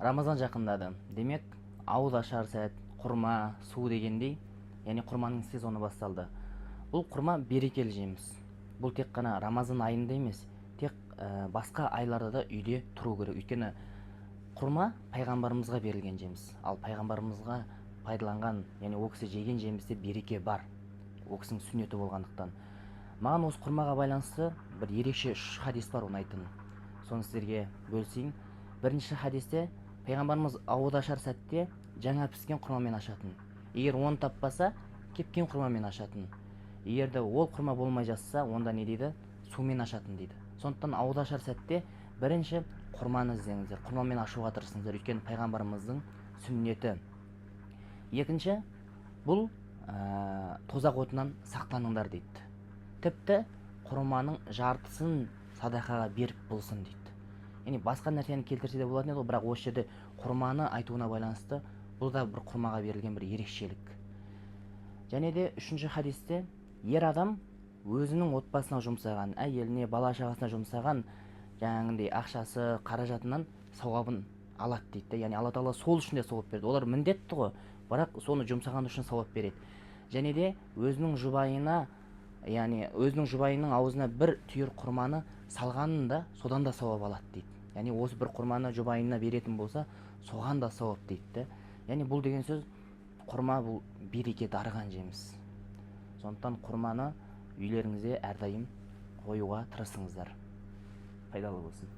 Рамазан жақындады. Демек, ауыз ашар сәт, құрма, су дегендей, яғни құрманың сезоны басталды. Бұл құрма берекелі жеміс. Бұл тек қана Рамазан айында емес, тек басқа айларда да үйде тұру керек. Өйткені құрма пайғамбарымызға берілген жеміс. Ал пайғамбарымызға пайдаланған, яғни ол кісі жеген жемісте береке бар. Ол кісінің сүннеті болғандықтан. Маған осы құрмаға байланысты бір ерекше үш хадис бар, оны айтын. Соны сіздерге бөлісейін. Бірінші хадисте пайғамбарымыз ауыз ашар сәтте жаңа піскен құрмамен ашатын. Егер оны таппаса, кепкен құрмамен ашатын. Егер де ол құрма болмай жатса, онда не дейді? Сумен ашатын дейді. Сондықтан ауыз ашар сәтте бірінші құрманы іздеңіздер, құрмамен ашуға тырысыңыздар, өйткені пайғамбарымыздың сүннеті. Екінші, бұл тозақ отынан сақтаныңдар дейді. Тіпті құрманың жартысын садақаға беріп болсын дейді. Яғни басқа нәрсені келтірсе де болатын еді, бірақ осы жерде құрманы айтуына байланысты бұл да бір құрмаға берілген бір ерекшелік. Және де үшінші хадисте ер адам өзінің отбасына жұмсаған, әйеліне, бала шағасына жұмсаған жаңағындай ақшасы, қаражатынан сауабын алады дейді. Яғни Алла Тағала сол үшін де сауап береді. Олар міндетті ғой, бірақ соны жұмсаған үшін сауап береді. Және де өзінің жұбайына, яғни өзінің жұбайының аузына бір түйір құрманы салғанын да содан да сауап алады дейді. Яғни осы бір құрманы жұбайына беретін болса, соған да сауап дейді. Яғни бұл деген сөз, құрма бұл береке дарыған жеміс. Сондықтан құрманы үйлеріңізде әрдайым қоюға тырысыңыздар. Пайдалы болсын.